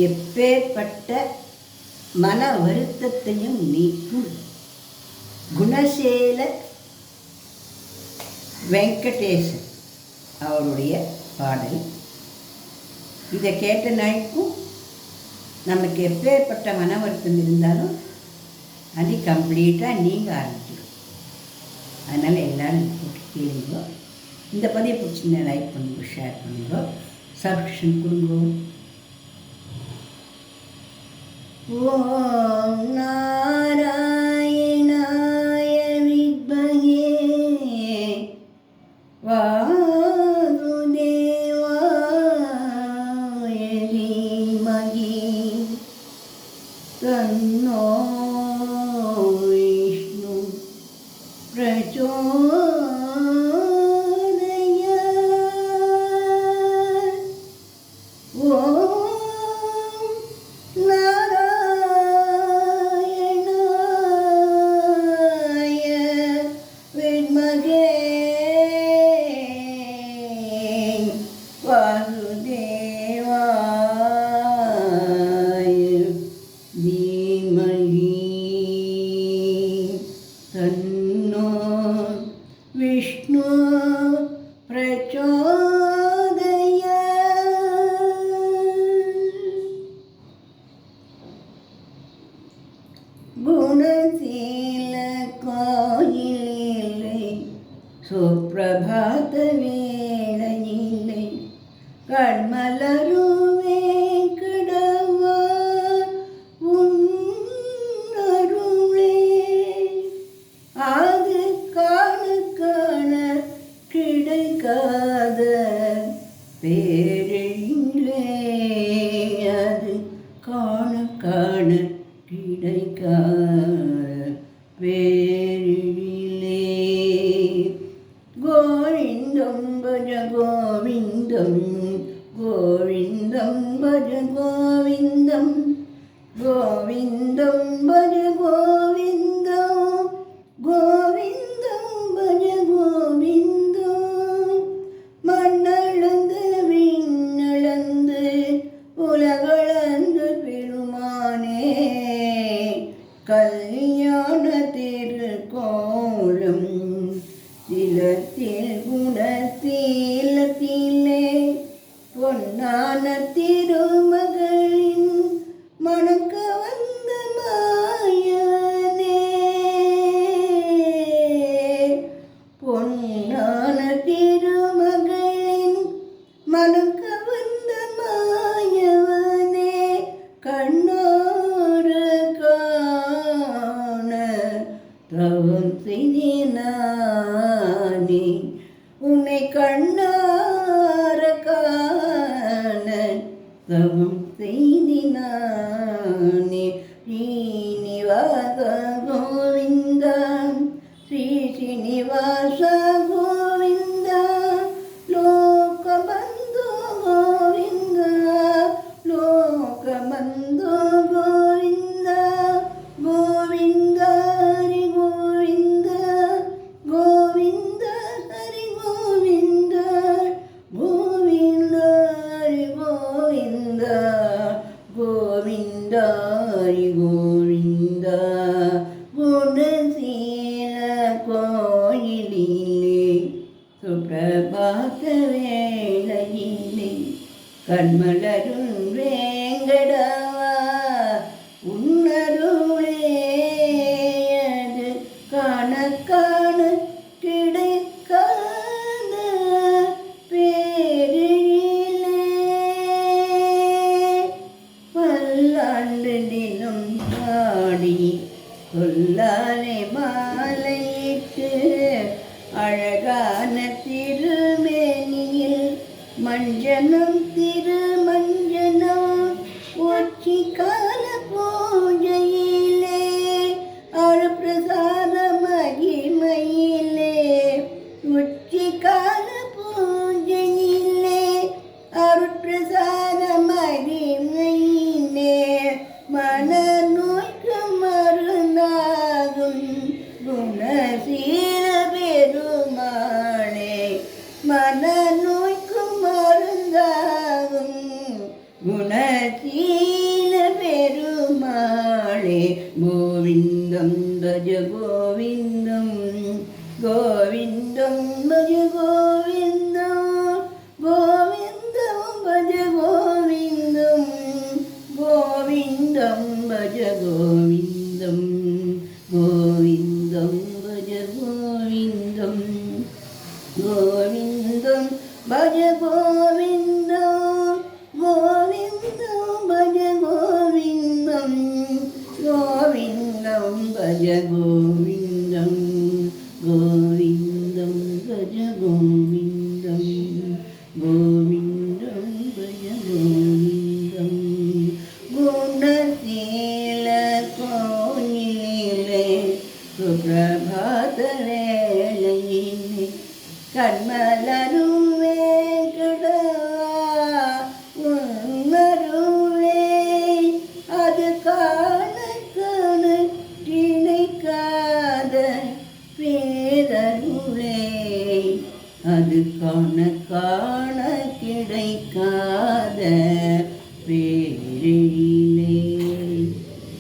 எப்பேற்பட்ட மன வருத்தத்தையும் நீக்கும் குணசேல வெங்கடேசன் அவருடைய பாடல். இதை கேட்ட நாய்க்கும் நமக்கு எப்பேற்பட்ட மன வருத்தம் இருந்தாலும் அது கம்ப்ளீட்டாக நீங்கள் ஆரம்பிச்சிடும். அதனால் எல்லோரும் போட்டு கேளுங்க. இந்த பதிவை பிடிச்சிருந்தா லைக் பண்ணுங்க, ஷேர் பண்ணுங்க, சப்ஸ்கிரிப்ஷன் கொடுங்க. ஓம் நாராயணாய வித்மஹே வாசுதேவாய தீமஹி தன்னோ விஷ்ணு பிரச்சோதயாத். ஓம் நாராயணாய வித்மஹே வாசுதேவாய தீமஹி தன்னோ விஷ்ணு பிரச்சோதயாத். குணசீல கோயிலில்லை, சுப்பிரபாத வேளையில்லை, கண்மலருவே கடவா உன்னருளே. அது காண காண கிடைக்காத பேரிலே, அது காண காண கிடைக்காத பேரிலே. கோவிந்தம் பஜ கோவிந்தம், கோவிந்தம் பஜ கோவிந்தம், கோவிந்தம் பஜ கோவிந்தம், கோவிந்தம் பஜ கோவிந்தம். மண்ணளந்து விண்ணளந்து உலகளந்து பெருமானே, கல்யாண திருக்கோலம் திலத்தில் குணசீலத்திலே, பொன்னான திருமகளின் மணக்க வந்த மாயனே. பொன்னான திருமகளின் மணக்க வந்த மாயவனே, கண்ணார காண தவம் செய்தினானே, உன்னை கண்ணார காண தவம் செய்தினானே. ஸ்ரீனிவாச கோவிந்தா, ஸ்ரீ ஸ்ரீனிவாச கோவிந்தா, லோகபந்து கோவிந்தா, லோகபந்து கோவிந்தா, கோவிந்த ஹரி கோவிந்த, கோவிந்த ஹரி கோவிந்த, கோவிந்த ஹரி கோவிந்த, கோவிந்த ஹரி கோவிந்த. குணசீல கோயிலிலே, சுப்பிரபாத வேளையிலே, கண்மலரும் வேங்கடவா உன்னருளே. அது காண காண கிடைக்காத பேரிலே, பல்லாண்டு தினம் பாடி சொல்லாலே மாலையிட்டு, அழகான திருமேனியில் மஞ்சனம் திருமஞ்சனம், ஒற்றி கால பூஜையிலே, அருப்பிரசாத மகிமையிலே, உச்சி கால பூஜையிலே, அருட்பிரசாத மகிமையிலே, மன நோய்க்கு மருந்தாய் அது காண காண கிடைக்காத பேரெழிய